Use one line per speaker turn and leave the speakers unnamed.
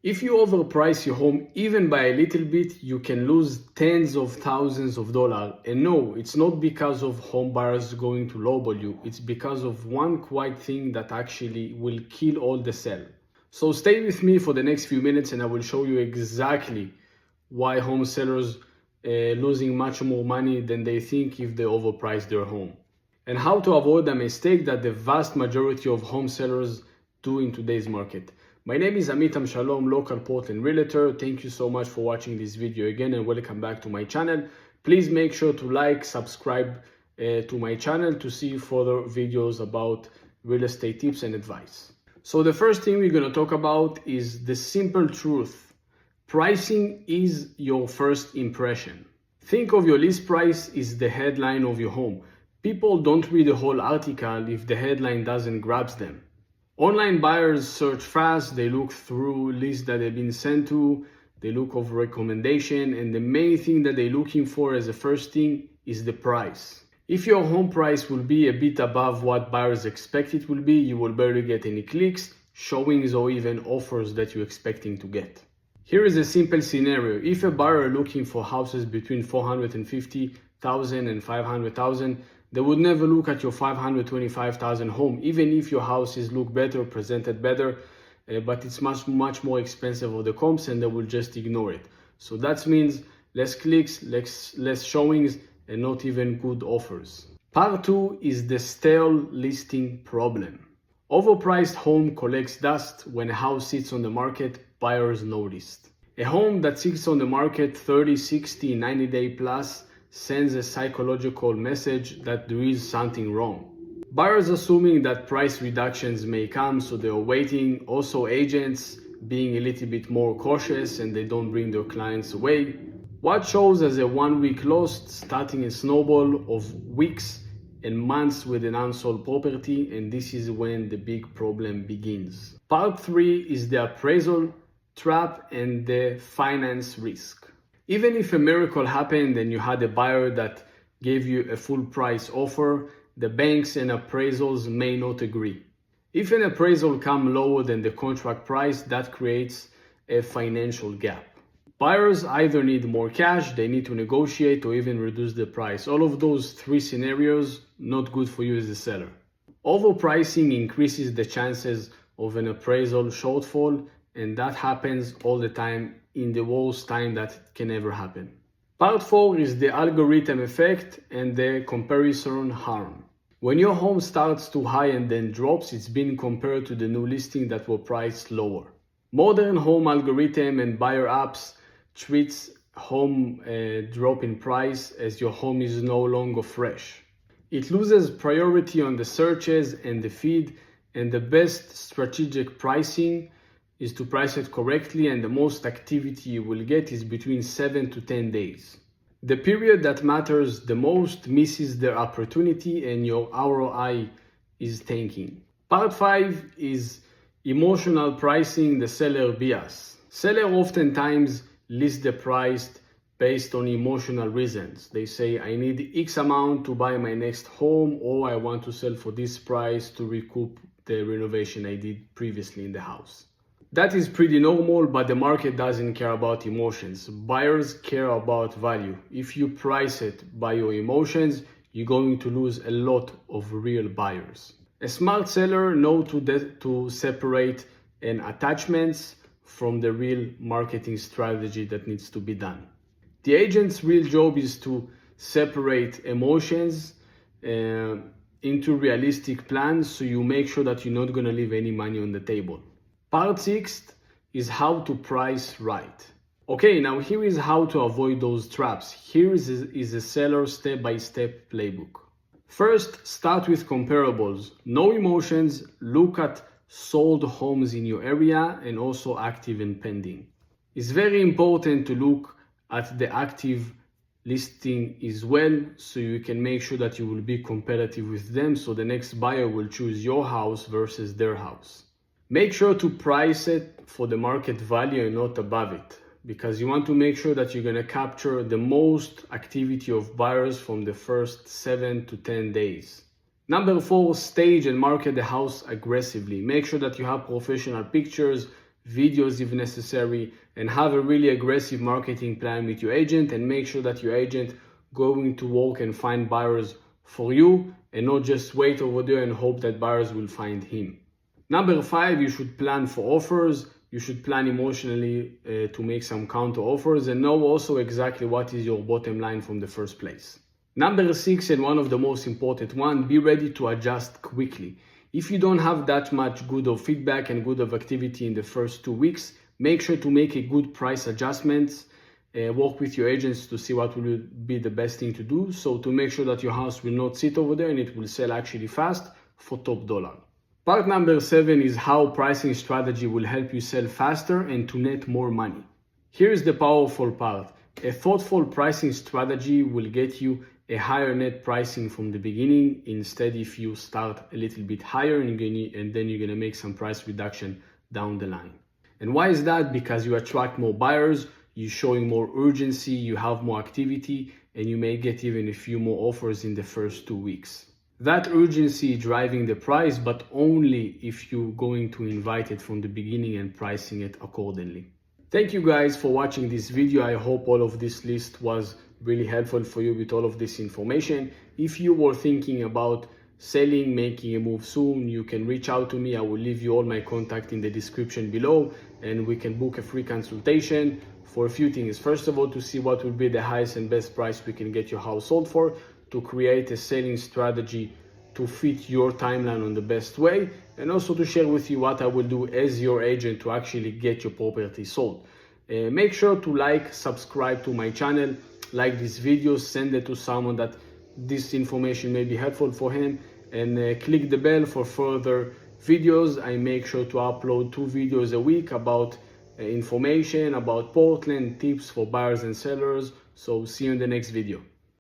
If you overprice your home even by a little bit, you can lose tens of thousands of dollars. And no, it's not because of home buyers going to lowball you. It's because of one quiet thing that actually will kill all the sale. So stay with me for the next few minutes and I will show you exactly why home sellers losing much more money than they think if they overprice their home, and how to avoid a mistake that the vast majority of home sellers do in today's market. My name is Amit Amshalom, local Portland realtor. Thank you so much for watching this video again and welcome back to my channel. Please make sure to like, subscribe to my channel to see further videos about real estate tips and advice. So the first thing we're going to talk about is the simple truth. Pricing is your first impression. Think of your list price is the headline of your home. People don't read the whole article if the headline doesn't grab them. Online buyers search fast, they look through lists that they've been sent to, they look over recommendation, and the main thing that they're looking for as the first thing is the price. If your home price will be a bit above what buyers expect it will be, you will barely get any clicks, showings, or even offers that you're expecting to get. Here is a simple scenario. If a buyer looking for houses between $450,000 and $500,000, they would never look at your $525,000 home, even if your houses look better, presented better, but it's much more expensive of the comps and they will just ignore it. So that means less clicks, less showings, and not even good offers. Part 2 is the stale listing problem. Overpriced home collects dust. When a house sits on the market, buyers notice. A home that sits on the market 30, 60, 90 day plus sends a psychological message that there is something wrong. Buyers assuming that price reductions may come, so they are waiting. Also agents being a little bit more cautious and they don't bring their clients away. What shows as a 1 week loss, starting a snowball of weeks and months with an unsold property, and this is when the big problem begins. Part 3 is the appraisal trap and the finance risk. Even if a miracle happened and you had a buyer that gave you a full price offer, the banks and appraisals may not agree. If an appraisal comes lower than the contract price, that creates a financial gap. Buyers either need more cash, they need to negotiate, or even reduce the price. All of those 3 scenarios, not good for you as a seller. Overpricing increases the chances of an appraisal shortfall, and that happens all the time in the worst time that can ever happen. Part 4 is the algorithm effect and the comparison harm. When your home starts too high and then drops, it's been compared to the new listing that were priced lower. Modern home algorithm and buyer apps treats home drop in price as your home is no longer fresh. It loses priority on the searches and the feed, and the best strategic pricing is to price it correctly, and the most activity you will get is between 7 to 10 days. The period that matters the most misses their opportunity and your ROI is tanking. Part 5 is emotional pricing, the seller bias. Seller oftentimes list the price based on emotional reasons. They say, I need X amount to buy my next home, or I want to sell for this price to recoup the renovation I did previously in the house. That is pretty normal, but the market doesn't care about emotions. Buyers care about value. If you price it by your emotions, you're going to lose a lot of real buyers. A smart seller knows to separate an attachments from the real marketing strategy that needs to be done. The agent's real job is to separate emotions into realistic plans, so you make sure that you're not going to leave any money on the table. Part 6 is how to price right. Okay, now here is how to avoid those traps. Here is a seller step-by-step playbook. First, start with comparables. No emotions. Look at sold homes in your area and also active and pending. It's very important to look at the active listing as well, so you can make sure that you will be competitive with them, so the next buyer will choose your house versus their house. Make sure to price it for the market value and not above it, because you want to make sure that you're going to capture the most activity of buyers from the first 7 to 10 days. Number 4, stage and market the house aggressively. Make sure that you have professional pictures, videos if necessary, and have a really aggressive marketing plan with your agent, and make sure that your agent going to work and find buyers for you and not just wait over there and hope that buyers will find him. Number 5, you should plan for offers. You should plan emotionally to make some counter offers and know also exactly what is your bottom line from the first place. Number 6, and one of the most important one, be ready to adjust quickly. If you don't have that much good of feedback and good of activity in the first 2 weeks, make sure to make a good price adjustments. Work with your agents to see what will be the best thing to do. So to make sure that your house will not sit over there and it will sell actually fast for top dollar. Part number 7 is how pricing strategy will help you sell faster and to net more money. Here's the powerful part. A thoughtful pricing strategy will get you a higher net pricing from the beginning, instead if you start a little bit higher and then you're gonna make some price reduction down the line. And why is that? Because you attract more buyers, you're showing more urgency, you have more activity, and you may get even a few more offers in the first 2 weeks. That urgency driving the price, but only if you're going to invite it from the beginning and pricing it accordingly. Thank you guys for watching this video. I hope all of this list was really helpful for you with all of this information. If you were thinking about selling, making a move soon, you can reach out to me. I will leave you all my contact in the description below, and we can book a free consultation for a few things. First of all, to see what will be the highest and best price we can get your house sold for, to create a selling strategy to fit your timeline on the best way, and also to share with you what I will do as your agent to actually get your property sold. Make sure to like, subscribe to my channel, like this video, send it to someone that this information may be helpful for him, and click the bell for further videos. I make sure to upload 2 videos a week about information about Portland, tips for buyers and sellers. So see you in the next video.